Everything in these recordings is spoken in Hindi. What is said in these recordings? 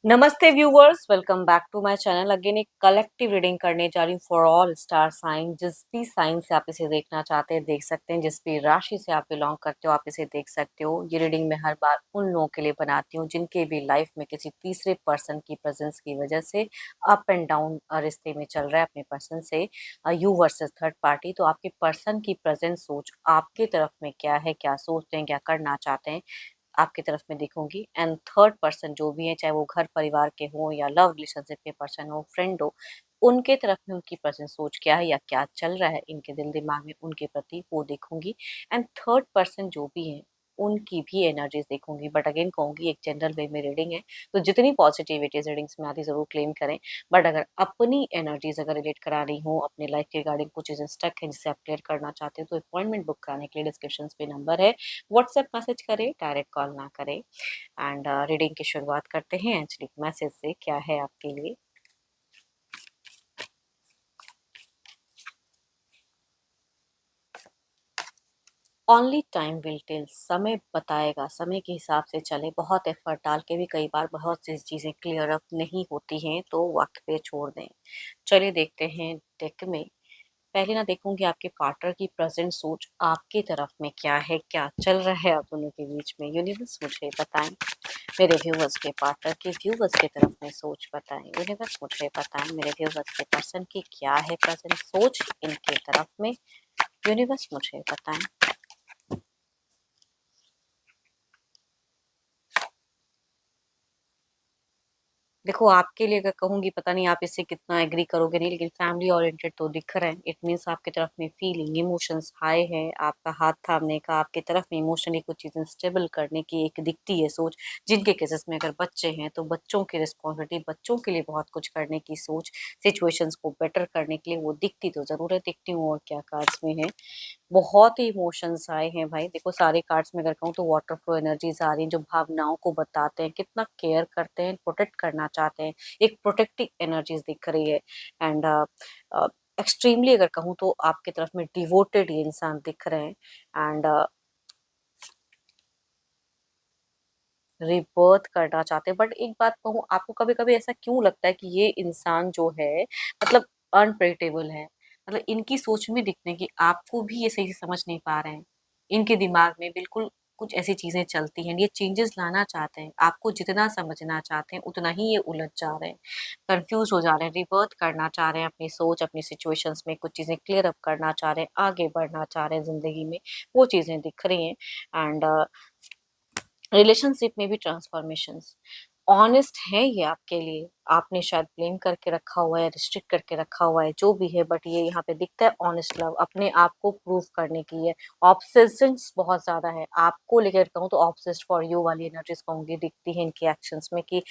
नमस्ते viewers, welcome back to my channel. Again एक कलेक्टिव रीडिंग करने जा रही हूँ फॉर ऑल स्टार साइन। जिस भी साइन से आप इसे देखना चाहते हैं देख सकते हैं, जिस भी राशि से आप बिलोंग करते हो आप इसे देख सकते हो। ये रीडिंग मैं हर बार उन लोगों के लिए बनाती हूँ जिनके भी लाइफ में किसी तीसरे पर्सन की प्रेजेंस की वजह से अप एंड डाउन रिश्ते में चल रहा है अपने पर्सन से, यू वर्सेस थर्ड पार्टी। तो आपके पर्सन की प्रेजेंट सोच आपके तरफ में क्या है, क्या सोचते हैं, क्या करना चाहते हैं, आपकी तरफ में दिखूंगी। एंड थर्ड पर्सन जो भी है, चाहे वो घर परिवार के हो या लव रिलेशनशिप के पर्सन हो, फ्रेंड हो, उनके तरफ में उनकी प्रेजेंट सोच क्या है या क्या चल रहा है इनके दिल दिमाग में उनके प्रति, वो देखूंगी। एंड थर्ड पर्सन जो भी है उनकी भी एनर्जीज देखूंगी। बट अगेन कहूंगी एक जनरल वे में रीडिंग है, तो जितनी पॉजिटिविटी रीडिंग्स में आती जरूर क्लेम करें। बट अगर अपनी एनर्जीज अगर रिलेट करा रही हो अपने लाइफ के रिगार्डिंग, कुछ चीजें स्टक है जिसे आप क्लियर करना चाहते हो, तो अपॉइंटमेंट बुक कराने के लिए डिस्क्रिप्शन पे नंबर है, व्हाट्सएप मैसेज करें, डायरेक्ट कॉल ना करें। एंड रीडिंग की शुरुआत करते हैं एक्चुअली मैसेज से, क्या है आपके लिए। ओनली टाइम विल टेल, समय बताएगा, समय के हिसाब से चले। बहुत एफर्ट डाल के भी कई बार बहुत सी चीज़ें क्लियर अप नहीं होती हैं, तो वक्त पे छोड़ दें। चलिए देखते हैं डेक में। पहले ना देखूंगी आपके पार्टनर की प्रेजेंट सोच आपकी तरफ में क्या है, क्या चल रहा है आप दोनों के बीच में। यूनिवर्स मुझे बताएं, मेरे व्यूवर्स के पार्टनर की व्यूवर्स की तरफ में सोच बताएं। यूनिवर्स मुझे बताएं, मेरे व्यूवर्स के पर्सन की क्या है प्रेजेंट सोच इनके तरफ में। यूनिवर्स मुझे बताएं। देखो आपके लिए अगर कहूंगी, पता नहीं आप इससे कितना एग्री करोगे नहीं, लेकिन फैमिली ओरिएंटेड तो दिख रहा है। इट मीन्स आपकी तरफ में फीलिंग, इमोशंस हाई है, आपका हाथ थामने का, आपकी तरफ में इमोशनली कुछ चीजें स्टेबल करने की एक दिखती है सोच। जिनके केसेस में अगर बच्चे हैं तो बच्चों की रिस्पॉन्सिबिलिटी, बच्चों के लिए बहुत कुछ करने की सोच, सिचुएशंस को बेटर करने के लिए वो दिखती तो जरूर है। दिखती हूँ और क्या कार्ड्स में है, बहुत ही इमोशंस आए हैं भाई। देखो सारे कार्ड्स में अगर कहूँ तो वाटर फ्लो एनर्जीज आ रही हैं, जो भावनाओं को बताते हैं, कितना केयर करते हैं, प्रोटेक्ट करना चाहते हैं। एक प्रोटेक्टिव एनर्जीज दिख रही है। एंड एक्सट्रीमली अगर कहूँ तो आपकी तरफ में डिवोटेड ये इंसान दिख रहे हैं। एंड रिबर्थ करना चाहते हैं। बट एक बात कहूँ, आपको कभी कभी ऐसा क्यों लगता है कि ये इंसान जो है, मतलब अनप्रेडिक्टेबल है। मतलब इनकी सोच में दिखने की आपको भी ये सही से समझ नहीं पा रहे हैं। इनके दिमाग में बिल्कुल कुछ ऐसी चीजें चलती हैं, ये चेंजेस लाना चाहते हैं, आपको जितना समझना चाहते हैं उतना ही ये उलझ जा रहे हैं, कंफ्यूज हो जा रहे हैं। रिबर्थ करना चाह रहे हैं अपनी सोच, अपनी सिचुएशंस में कुछ चीजें क्लियर अप करना चाह रहे हैं, आगे बढ़ना चाह रहे हैं जिंदगी में, वो चीजें दिख रही हैं। एंड रिलेशनशिप में भी ट्रांसफॉर्मेशंस ऑनेस्ट है ये आपके लिए। आपने शायद ब्लेम करके रखा हुआ है, रिस्ट्रिक्ट करके रखा हुआ है, जो भी है, बट ये यहाँ पे दिखता है ऑनेस्ट लव, अपने आप को प्रूव करने की है। ऑब्सेशंस बहुत ज्यादा है आपको लेकर कहूँ तो, ऑब्सेस्ड फॉर यू वाली एनर्जीज कहूंगी दिखती है इनके एक्शंस में, कि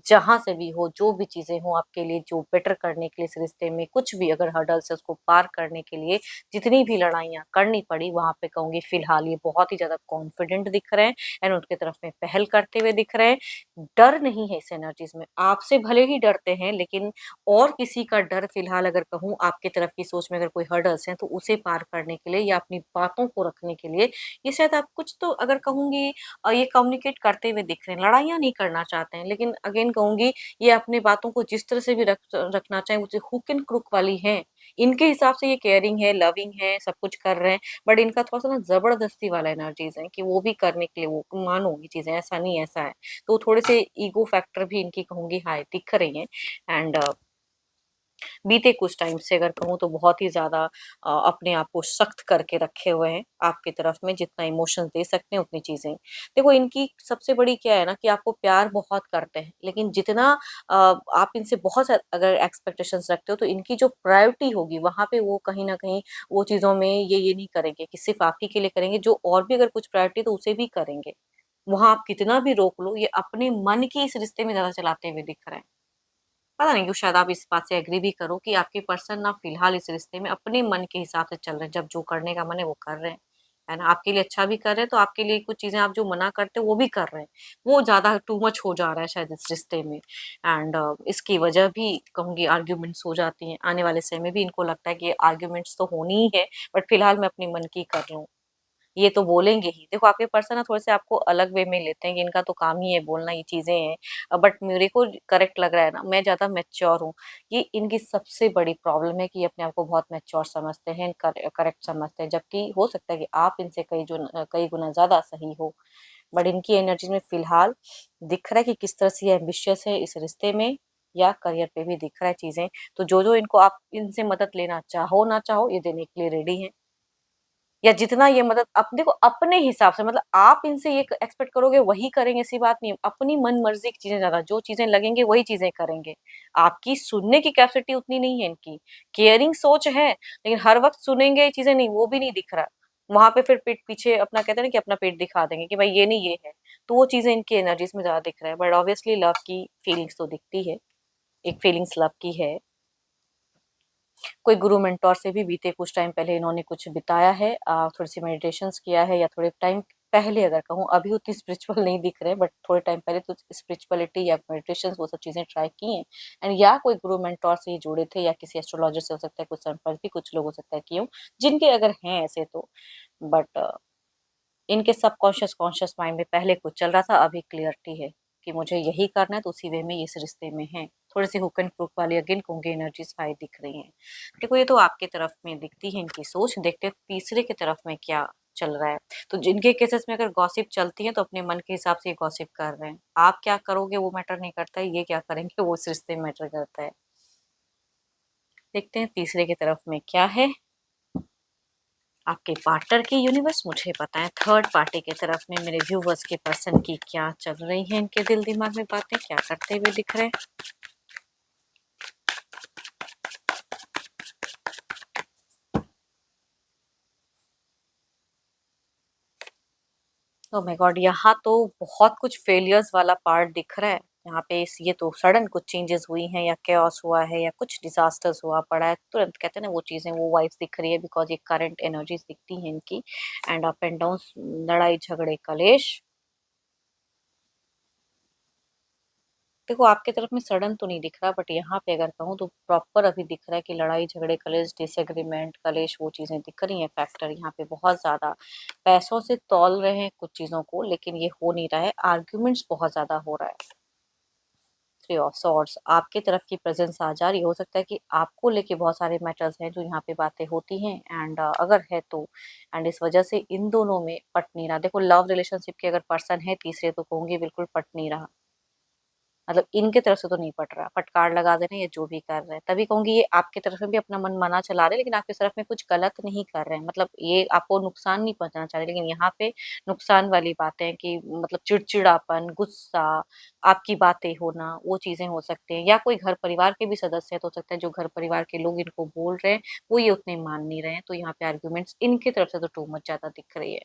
जहां से भी हो, जो भी चीजें हो आपके लिए, जो बेटर करने के लिए इस रिश्ते में कुछ भी अगर हर्डल्स है उसको पार करने के लिए जितनी भी लड़ाइयाँ करनी पड़ी, वहां पे कहूंगी फिलहाल ये बहुत ही ज्यादा कॉन्फिडेंट दिख रहे हैं। एंड उनकी तरफ में पहल करते हुए दिख रहे हैं। डर नहीं है इस एनर्जीज में, आपसे भले ही डरते हैं, लेकिन और किसी का डर फिलहाल अगर कहूँ आपके तरफ की सोच में अगर कोई हर्डल्स हैं तो उसे पार करने के लिए या अपनी बातों को रखने के लिए, ये शायद आप कुछ तो अगर कहूंगी ये कम्युनिकेट करते हुए दिख रहे हैं। लड़ाइयाँ नहीं करना चाहते हैं, लेकिन अगेन कहूंगी ये अपनी बातों को जिस तरह से भी रखना चाहें, वो हुक एंड क्रुक वाली है। इनके हिसाब से ये केयरिंग है, लविंग है, सब कुछ कर रहे हैं। बट इनका थोड़ा सा ना जबरदस्ती वाला एनर्जीज है, कि वो भी करने के लिए, वो मानो ये चीजें ऐसा नहीं ऐसा है। तो थोड़े से ईगो फैक्टर भी इनकी कहूंगी हाई दिख रही हैं। एंड बीते कुछ टाइम से अगर कहूँ तो बहुत ही ज्यादा अपने आप को सख्त करके रखे हुए हैं आपकी तरफ में, जितना इमोशंस दे सकते हैं उतनी चीजें। देखो इनकी सबसे बड़ी क्या है ना, कि आपको प्यार बहुत करते हैं, लेकिन जितना आप इनसे बहुत अगर एक्सपेक्टेशंस रखते हो, तो इनकी जो प्रायोरिटी होगी वहां पे वो कहीं ना कहीं वो चीजों में ये नहीं करेंगे कि सिर्फ आप ही के लिए करेंगे, जो और भी अगर कुछ प्रायोरिटी तो उसे भी करेंगे। वहां आप कितना भी रोक लो, ये अपने मन की इस रिश्ते में ज्यादा चलाते हुए दिख रहे हैं। पता नहीं क्यों, शायद आप इस बात से एग्री भी करो कि आपके पर्सन ना फिलहाल इस रिश्ते में अपने मन के हिसाब से चल रहे हैं। जब जो करने का मन है वो कर रहे हैं, है ना। आपके लिए अच्छा भी कर रहे हैं, तो आपके लिए कुछ चीजें आप जो मना करते हो वो भी कर रहे हैं। वो ज्यादा टू मच हो जा रहा है शायद इस रिश्ते में। एंड इसकी वजह भी कहूंगी आर्ग्यूमेंट्स हो जाती हैं। आने वाले समय में भी इनको लगता है कि आर्ग्यूमेंट्स तो होनी ही है, बट फिलहाल मैं अपने मन की कर रहा हूँ। ये तो बोलेंगे ही। देखो आपके पर्सन ना थोड़े-से आपको अलग वे में लेते हैं कि इनका तो काम ही है बोलना, ये चीज़ें हैं। बट मेरे को करेक्ट लग रहा है ना, मैं ज़्यादा मैच्योर हूँ। ये इनकी सबसे बड़ी प्रॉब्लम है कि ये अपने आप को बहुत मैच्योर समझते हैं, करेक्ट समझते हैं, जबकि हो सकता है कि आप इनसे कई गुना ज़्यादा सही हो। बट इनकी एनर्जी में फिलहाल दिख रहा है कि किस तरह से ये एम्बिशियस है इस रिश्ते में या करियर पे भी दिख रहा है चीज़ें। तो जो-जो इनको आप इनसे मदद लेना चाहो ना चाहो, ये देने के लिए रेडी हैं। या जितना ये मदद अब देखो अपने हिसाब से, मतलब आप इनसे ये एक्सपेक्ट करोगे वही करेंगे, ऐसी बात नहीं है। अपनी मन मर्जी की चीजें, ज्यादा जो चीजें लगेंगे वही चीजें करेंगे। आपकी सुनने की कैपेसिटी उतनी नहीं है इनकी। केयरिंग सोच है लेकिन हर वक्त सुनेंगे ये चीजें नहीं, वो भी नहीं दिख रहा। वहां पे फिर पीठ पीछे अपना कहते हैं ना कि अपना पेट दिखा देंगे कि भाई ये नहीं ये है। तो वो चीजें इनकी एनर्जीज में ज्यादा दिख रहा है। बट ऑब्वियसली लव की फीलिंग्स तो दिखती है, एक फीलिंग्स लव की है। कोई गुरु मेंटोर से भी बीते कुछ टाइम पहले इन्होंने कुछ बिताया है, थोड़ी सी मेडिटेशंस किया है, या थोड़े टाइम पहले अगर कहूँ, अभी उतनी स्पिरिचुअल नहीं दिख रहे बट थोड़े टाइम पहले तो स्पिरिचुअलिटी या मेडिटेशन वो सब चीजें ट्राई की हैं। एंड या कोई गुरु मेंटोर से ही जुड़े थे, या किसी एस्ट्रोलॉजर से हो सकता है, कुछ संपर्क भी कुछ लोग हो सकता है किए हों, जिनके अगर हैं ऐसे तो। बट इनके सबकॉन्शियस कॉन्शियस माइंड में पहले कुछ चल रहा था, अभी क्लियरिटी है कि मुझे यही करना है, तो उसी वे में इस रिश्ते में है। थोड़ी सी हुक एंड क्रुक वाली अगेन कहूंगी एनर्जीज हाई दिख रही हैं। देखो ये तो आपकी तरफ में दिखती है इनकी सोच, देखते हैं तीसरे की तरफ में क्या चल रहा है। तो जिनके केसेस में अगर गॉसिप चलती है तो अपने मन के हिसाब से ये गॉसिप कर रहे हैं। आप क्या करोगे वो मैटर नहीं करता है, ये क्या करेंगे वो इस रिश्ते में मैटर करता है। देखते हैं तीसरे की तरफ में क्या है। आपके पार्टनर की यूनिवर्स मुझे पता है थर्ड पार्टी की तरफ में मेरे व्यूवर्स के पर्सन की क्या चल रही है, इनके दिल दिमाग में बातें क्या करते हुए दिख रहे हैं। ओह माय गॉड, यहाँ तो बहुत कुछ फेलियर्स वाला पार्ट दिख रहा है। यहाँ पे ये तो सडन कुछ चेंजेस हुई हैं, या कैओस हुआ है, या कुछ डिजास्टर्स हुआ पड़ा है, तुरंत कहते हैं ना वो चीजें, वो वाइब्स दिख रही है, बिकॉज ये करंट एनर्जीज दिखती हैं इनकी। एंड अप एंड डाउन, लड़ाई झगड़े कलेश। देखो आपके तरफ में सडन तो नहीं दिख रहा, बट यहाँ पे अगर कहूँ तो प्रॉपर अभी दिख रहा है कि लड़ाई झगड़े कलेश डिसएग्रीमेंट कलेश वो चीजें दिख रही हैं। फैक्टर यहाँ पे बहुत ज्यादा पैसों से तौल रहे हैं कुछ चीजों को, लेकिन ये हो नहीं रहा है। आर्ग्यूमेंट्स बहुत ज्यादा हो रहा है। थ्री ऑफ सॉर्ड्स आपके तरफ की प्रेजेंस आ जा रही है। हो सकता है कि आपको लेके बहुत सारे मैटर्स हैं जो यहाँ पे बातें होती हैं, एंड अगर है तो, एंड इस वजह से इन दोनों में पट नहीं रहा। देखो लव रिलेशनशिप के अगर पर्सन है तीसरे, तो कहूंगी बिल्कुल पट नहीं रहा। मतलब इनके तरफ से तो नहीं पट रहा, फटकार लगा दे रहे हैं या जो भी कर रहे हैं, तभी कहूंगी ये आपकी तरफ में भी अपना मन मना चला रहे हैं, लेकिन आपकी तरफ में कुछ गलत नहीं कर रहे हैं। मतलब ये आपको नुकसान नहीं पहुंचाना चाह रहे, लेकिन यहाँ पे नुकसान वाली बातें हैं कि मतलब चिड़चिड़ापन, गुस्सा, आपकी बातें होना, वो चीजें हो सकती हैं। या कोई घर परिवार के भी सदस्य है, तो हो सकता है जो घर परिवार के लोग इनको बोल रहे हैं वो ये उतने मान नहीं रहे हैं, तो यहाँ पे आर्ग्यूमेंट्स इनकी तरफ से तो टू मच ज्यादा दिख रही है।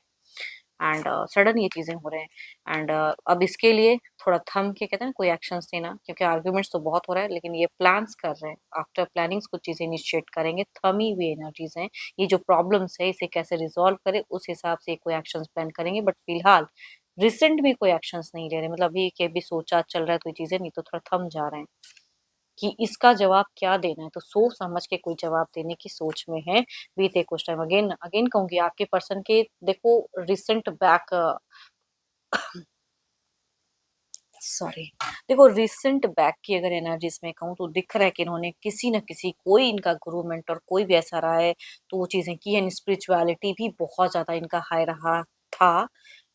एंड सडन ये चीजें हो रहे हैं। एंड अब इसके लिए थोड़ा थम के कहते हैं ना कोई एक्शंस लेना, क्योंकि आर्ग्यूमेंट्स तो बहुत हो रहा है, लेकिन ये प्लान्स कर रहे हैं। आफ्टर प्लानिंग्स कुछ चीजें इनिशिएट करेंगे, थमी हुई एनर्जीज हैं। ये जो प्रॉब्लम्स है इसे कैसे रिजॉल्व करें उस हिसाब से कोई एक्शंस प्लान करेंगे। बट फिलहाल रिसेंट में कोई एक्शंस नहीं ले रहे, मतलब अभी के भी सोचा चल रहा है तो ये चीजें नहीं, तो थोड़ा थम जा रहे हैं कि इसका जवाब क्या देना है। तो सोच समझ के कोई जवाब देने की सोच में है। बीते कुछ टाइम अगेन अगेन कहूंगी आपके पर्सन के, देखो रिसेंट बैक, सॉरी, देखो रिसेंट बैक की अगर एनर्जीज में कहूँ तो दिख रहा है कि इन्होंने किसी न किसी, कोई इनका गुरु मेंटर कोई भी ऐसा रहा है तो वो चीजें की है। स्पिरिचुअलिटी भी बहुत ज्यादा इनका हाई रहा था।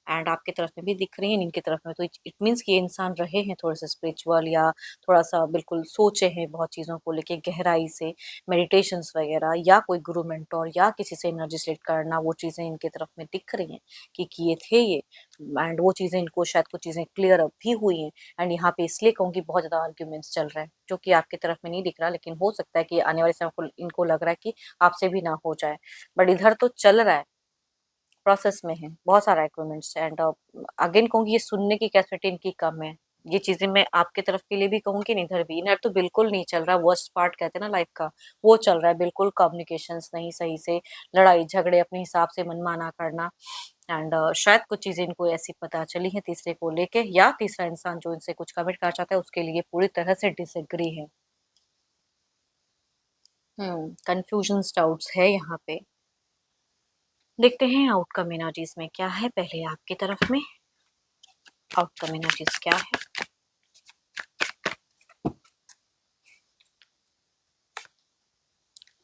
एंड आपके तरफ में भी दिख रही है, इनकी तरफ में, तो इट मीन्स कि ये इंसान रहे हैं थोड़े से स्पिरिचुअल, या थोड़ा सा बिल्कुल सोचे हैं बहुत चीज़ों को लेके गहराई से, मेडिटेशंस वगैरह, या कोई गुरु मेंटोर या किसी से एनर्जी सेलेक्ट करना, वो चीज़ें इनके तरफ में दिख रही हैं कि किए थे ये। एंड वो चीज़ें इनको शायद कुछ चीज़ें क्लियर अप भी हुई हैं। एंड यहाँ पे इसलिए कहूँगी बहुत ज़्यादा आर्ग्यूमेंट्स चल रहे हैं, जो कि आपकी तरफ में नहीं दिख रहा, लेकिन हो सकता है कि आने वाले समय को इनको लग रहा है कि आपसे भी ना हो जाए। बट इधर तो चल रहा है, प्रोसेस में है, बहुत सारा रिक्वायरमेंट्स है। एंड अगेन कहूंगी ये सुनने की कैपेसिटी इनकी कम है। ये चीजें मैं आपके तरफ के लिए भी कहूंगी, इधर भी, इधर तो बिल्कुल नहीं चल रहा। वर्स्ट पार्ट कहते हैं ना लाइफ का, वो चल रहा है बिल्कुल। कम्युनिकेशंस नहीं सही से, लड़ाई झगड़े, अपने हिसाब से मनमाना करना। एंड शायद कुछ चीजें इनको ऐसी पता चली है तीसरे को लेके, या तीसरा इंसान जो इनसे कुछ कमिट करना चाहता है उसके लिए पूरी तरह से डिसएग्री है। कंफ्यूजन डाउट्स है यहाँ पे। देखते हैं आउटकम एनर्जीज में क्या है। पहले आपकी तरफ में आउटकम एनर्जीज क्या है।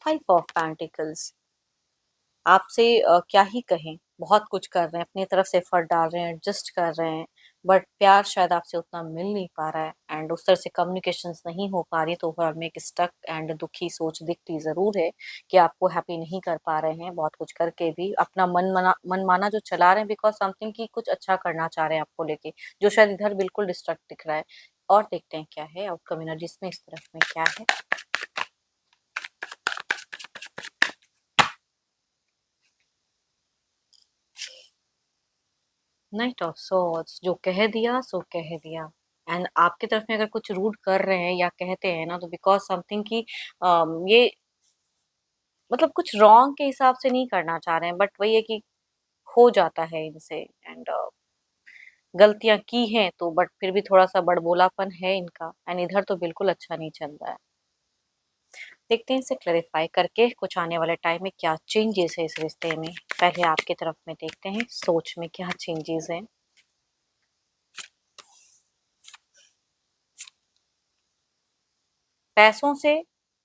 5 ऑफ पेंटिकल्स। आपसे क्या ही कहें, बहुत कुछ कर रहे हैं, अपनी तरफ से एफर्ट डाल रहे हैं, एडजस्ट कर रहे हैं, बट प्यार शायद आपसे उतना मिल नहीं पा रहा है एंड उस तरह से कम्युनिकेशंस नहीं हो पा रही, तो ओवरऑल में एक स्टक एंड दुखी सोच दिखती ज़रूर है कि आपको हैप्पी नहीं कर पा रहे हैं बहुत कुछ करके भी। अपना मन माना जो चला रहे हैं बिकॉज़ समथिंग कि कुछ अच्छा करना चाह रहे हैं आपको लेके, जो शायद इधर बिल्कुल डिस्ट्रैक्ट दिख रहा है। और देखते हैं क्या है आउटकम एनर्जीज़ में, इस तरफ में क्या है। Night of swords. जो कह दिया सो कह दिया। एंड आपकी तरफ में अगर कुछ रूड कर रहे हैं या कहते हैं ना, तो बिकॉज समथिंग की ये मतलब कुछ रॉन्ग के हिसाब से नहीं करना चाह रहे हैं, बट वही है कि हो जाता है इनसे एंड गलतियां की हैं तो, बट फिर भी थोड़ा सा बड़बोलापन है इनका एंड इधर तो बिल्कुल अच्छा नहीं चल रहा है। देखते हैं इसे क्लैरिफाई करके कुछ आने वाले टाइम में क्या चेंजेस है इस रिश्ते में। पहले आपकी तरफ में देखते हैं सोच में क्या चेंजेस हैं। पैसों से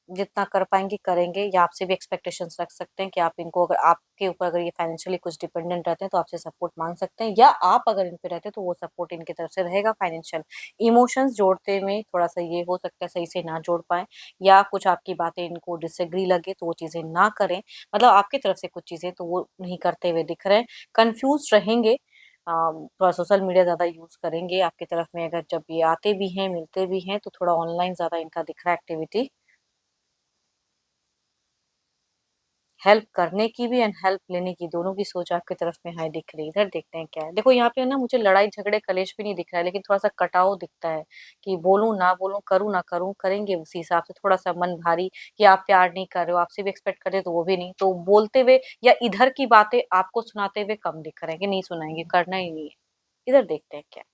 जितना कर पाएँगे करेंगे, या आपसे भी एक्सपेक्टेशंस रख सकते हैं कि आप इनको, अगर आपके ऊपर अगर ये फाइनेंशियली कुछ डिपेंडेंट रहते हैं तो आपसे सपोर्ट माँग सकते हैं, या आप अगर इन पे रहते हैं तो वो सपोर्ट इनकी तरफ से रहेगा फाइनेंशियल। इमोशंस जोड़ते में थोड़ा-सा ये हो सकता है सही से ना जोड़ पाएँ, या कुछ आपकी बातें इनको डिसएग्री लगे तो वो चीज़ें ना करें। मतलब आपकी तरफ से कुछ चीज़ें तो वो नहीं करते हुए दिख रहे हैं। कन्फ्यूज़्ड रहेंगे, थोड़ा सोशल मीडिया ज़्यादा यूज़ करेंगे आपकी तरफ में, अगर जब ये आते भी हैं, मिलते भी हैं तो थोड़ा ऑनलाइन ज़्यादा इनका दिख रहा है एक्टिविटी। हेल्प करने की भी एंड हेल्प लेने की, दोनों की सोच आपकी तरफ में हाई दिख रही है। इधर देखते हैं क्या है। देखो यहाँ पे ना मुझे लड़ाई झगड़े कलेश भी नहीं दिख रहा है, लेकिन थोड़ा-सा कटाव दिखता है कि बोलूँ ना बोलूँ, करूँ ना करूँ, करेंगे उसी हिसाब से। थोड़ा-सा मन भारी कि आप प्यार नहीं कर रहे हो, आपसे भी एक्सपेक्ट कर रहे तो वो भी नहीं। तो बोलते हुए या इधर की बातें आपको सुनाते हुए कम दिख रहे हैं कि नहीं सुनाएँगे, करना ही नहीं है। इधर देखते हैं क्या है।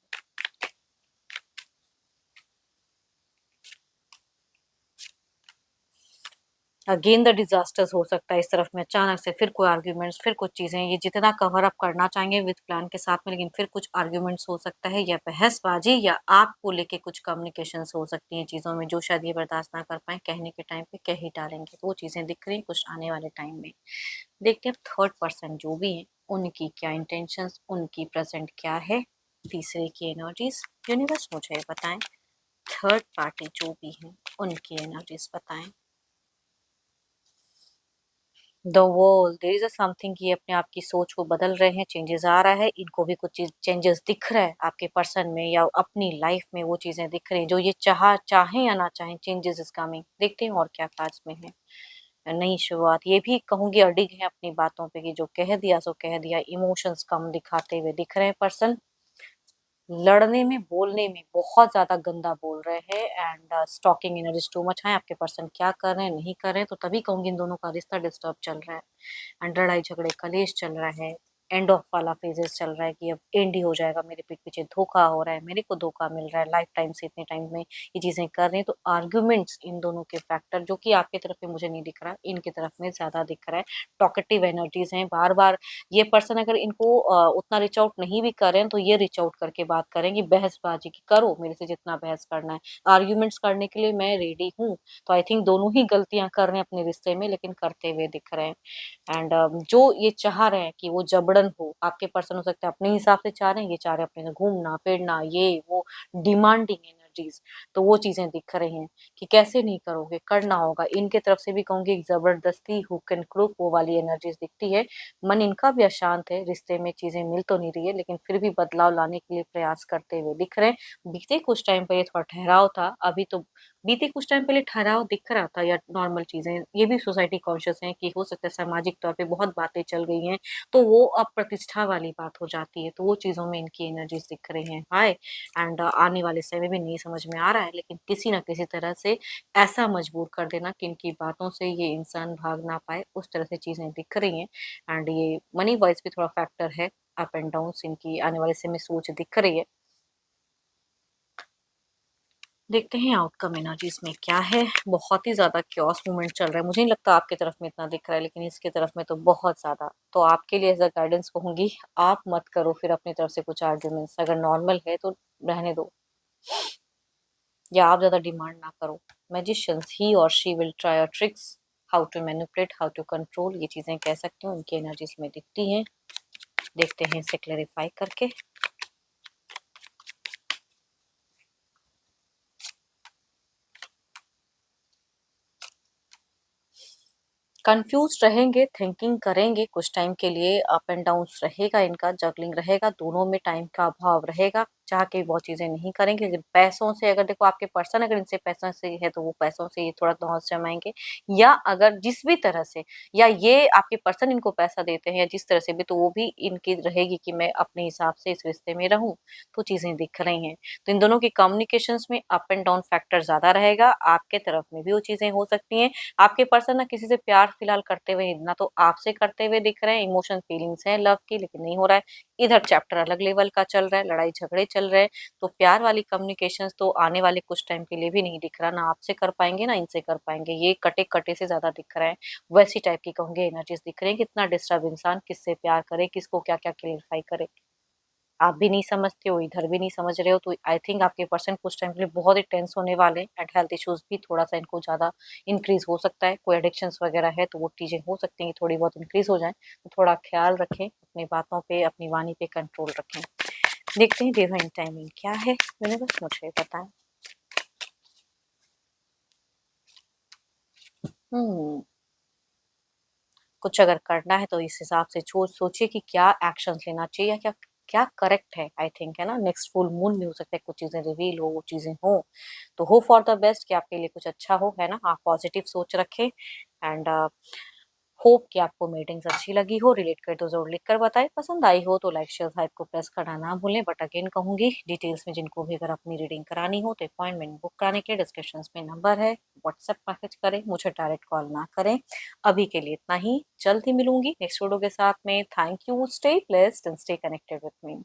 अगेन द डिजास्टर्स हो सकता है इस तरफ में, अचानक से फिर कोई आर्ग्यूमेंट्स, फिर कुछ चीजें, ये जितना कवर अप करना चाहेंगे विद प्लान के साथ में, लेकिन फिर कुछ आर्ग्यूमेंट्स हो सकता है, या बहसबाजी, या आपको लेके कुछ कम्युनिकेशंस हो सकती हैं चीजों में, जो शायद ये बर्दाश्त ना कर पाए, कहने के टाइम पे कह ही डालेंगे, तो वो चीजें दिख रही हैं कुछ आने वाले टाइम में। देखते हैं थर्ड पर्सन जो भी है उनकी क्या इंटेंशंस, उनकी प्रेजेंट क्या है, तीसरे की एनर्जीज यूनिवर्स मुझे बताएं। थर्ड पार्टी जो भी है उनकी एनर्जीज बताएं। The world, there is a something कि ये अपने आप की सोच को बदल रहे हैं, चेंजेस आ रहा है, इनको भी कुछ चीज चेंजेस दिख रहा है आपके पर्सन में या अपनी लाइफ में, वो चीजें दिख रही हैं जो ये चाहें या ना चाहें, चेंजेस इज कमिंग। देखते हैं और क्या खास में है। नई शुरुआत, ये भी कहूंगी अडिग है अपनी बातों पे कि जो कह दिया सो कह दिया, इमोशंस कम दिखाते हुए दिख रहे हैं पर्सन। लड़ने में, बोलने में बहुत ज़्यादा गंदा बोल रहे हैं and stalking energies too much है। आपके पर्सन क्या कर रहे हैं, नहीं कर रहे हैं, तो तभी कहूँगी इन दोनों का रिश्ता डिस्टर्ब चल रहा है एंड लड़ाई झगड़े कलेश चल रहा है। एंड ऑफ वाला फेजेस चल रहा है कि अब एंड ही हो जाएगा, मेरे पीठ पीछे धोखा हो रहा है, मेरे को धोखा मिल रहा है, लाइफ टाइम से इतने टाइम में ये चीज़ें कर रहे हैं। तो आर्ग्यूमेंट्स इन दोनों के फैक्टर जो कि आपकी तरफ में मुझे नहीं दिख रहा, इनकी तरफ में ज़्यादा दिख रहा है। टॉकेटिव एनर्जीज हैं, बार बार ये पर्सन अगर इनको उतना रीच आउट नहीं भी कर रहे हैं तो ये रीच आउट करके बात करेंगे, बहसबाजी की करो मेरे से जितना बहस करना है, आर्ग्यूमेंट्स करने के लिए मैं रेडी हूँ। तो आई थिंक दोनों ही गलतियां कर रहे हैं अपने रिश्ते में, लेकिन करते हुए दिख रहे हैं। एंड जो ये चाह रहे हैं कि वो जबरन हो, आपके पर्सन हो सकते हैं अपने हिसाब से चाह रहे हैं, ये चाह रहे हैं अपने से घूमना फिरना, ये वो डिमांडिंग एनर्जीज, तो वो चीजें दिख रही हैं कि कैसे नहीं करोगे, करना होगा। इनके तरफ से भी कहूंगी एक जबरदस्ती हुक एंड क्रूक वो वाली एनर्जीज दिखती है। मन इनका भी अशांत है, रिश्ते में चीजें मिल तो नहीं रही है, लेकिन फिर भी बदलाव लाने के लिए प्रयास करते हुए दिख रहे हैं। बीते कुछ टाइम पहले थोड़ा ठहराव था, अभी तो बीते कुछ टाइम पहले ठहराव दिख रहा था या नॉर्मल चीजें, ये भी सोसाइटी कॉन्शियस है कि हो सकता है सामाजिक तौर पे बहुत बातें चल गई हैं, तो वो अब प्रतिष्ठा वाली बात हो जाती है, तो वो चीजों में इनकी एनर्जीज दिख रही हैं हाय। एंड आने वाले समय में नहीं समझ में आ रहा है, लेकिन किसी ना किसी तरह से ऐसा मजबूर कर देना कि इनकी बातों से ये इंसान भाग ना पाए, उस तरह से चीजें दिख रही हैं। एंड ये मनी वाइज भी थोड़ा फैक्टर है, अप एंड डाउन इनकी आने वाले समय सोच दिख रही है। देखते हैं आउटकम एनर्जीज में क्या है। बहुत ही ज़्यादा क्योस मूवमेंट चल रहा है। मुझे नहीं लगता आपकी तरफ में इतना दिख रहा है, लेकिन इसकी तरफ में तो बहुत ज़्यादा। तो आपके लिए एज़ अ गाइडेंस कहूँगी, आप मत करो फिर अपनी तरफ से कुछ आर्ग्यूमेंट्स। अगर नॉर्मल है तो रहने दो, या आप ज़्यादा डिमांड ना करो। मैजिशियंस, ही और she will try a tricks, how to manipulate, how to control, ये चीज़ें कह सकती हूँ, उनकी एनर्जीज में दिखती हैं। देखते हैं इसे क्लेरिफाई करके। कंफ्यूज रहेंगे, थिंकिंग करेंगे कुछ टाइम के लिए, अप एंड डाउन रहेगा इनका, जगलिंग रहेगा, दोनों में टाइम का अभाव रहेगा, चाह के बहुत चीजें नहीं करेंगे। लेकिन पैसों से, अगर देखो आपके पर्सन अगर इनसे पैसों से है तो वो पैसों से ये थोड़ा बहुत जमाएंगे, या अगर जिस भी तरह से, या ये आपके पर्सन इनको पैसा देते हैं या जिस तरह से भी, तो वो भी इनकी रहेगी कि मैं अपने हिसाब से इस रिश्ते में रहूं। तो चीजें दिख रही हैं। तो इन दोनों की कम्युनिकेशंस में अप एंड डाउन फैक्टर ज्यादा रहेगा। आपके तरफ में भी वो चीजें हो सकती हैं। आपके पर्सन ना किसी से प्यार फिलहाल करते हुए, ना तो आपसे करते हुए दिख रहे हैं, इमोशन फीलिंग्स हैं लव की, लेकिन नहीं हो रहा है। इधर चैप्टर अलग लेवल का चल रहा है, लड़ाई झगड़े चल रहे हैं। तो प्यार वाली कम्युनिकेशंस तो आने वाले कुछ टाइम के लिए भी नहीं दिख रहा, ना आपसे कर पाएंगे ना इनसे कर पाएंगे। ये कटे कटे से ज्यादा दिख रहा है। वैसी टाइप की कहूंगे एनर्जीज दिख रही है। कितना डिस्टर्ब इंसान किससे प्यार करे, किसको क्या क्या क्लेरिफाई करे, आप भी नहीं समझते हो, इधर भी नहीं समझ रहे हो। तो आई थिंक आपके पर्सन कुछ टाइम के लिए बहुत ही टेंस होने वाले हैं, एंड हेल्थ इश्यूज भी थोड़ा सा इनको ज्यादा इंक्रीज हो सकता है। कोई एडिक्शंस वगैरह है तो वो चीजें हो सकती हैं कि थोड़ी बहुत इंक्रीज हो जाए। तो थोड़ा ख्याल रखें, अपनी बातों पे, अपनी वाणी पे कंट्रोल रखें। देखते हैं डिवाइन टाइमिंग क्या है। मैंने बस मुझे बताया। हम्म कुछ अगर करना है तो इस हिसाब से सोचिए कि क्या एक्शन लेना चाहिए, या क्या क्या करेक्ट है। आई थिंक है ना, नेक्स्ट फुल मून भी हो सकता है, कुछ चीजें रिवील हो, वो चीजें हो। तो होप फॉर द बेस्ट कि आपके लिए कुछ अच्छा हो, है ना। आप पॉजिटिव सोच रखें, एंड होप कि आपको मीटिंग्स अच्छी लगी हो। रिलेट करे तो जरूर लिख कर बताएं। पसंद आई हो तो लाइक शेयर हाइप को प्रेस करना ना भूलें। बट अगेन कहूंगी, डिटेल्स में जिनको भी अगर अपनी रीडिंग करानी हो तो अपॉइंटमेंट बुक कराने के लिए डिस्क्रिप्शन में नंबर है, व्हाट्सएप मैसेज करें, मुझे डायरेक्ट कॉल ना करें। अभी के लिए इतना ही, जल्द ही मिलूंगी नेक्स्ट वीडियो के साथ में। Thank you, stay blessed and stay connected with me.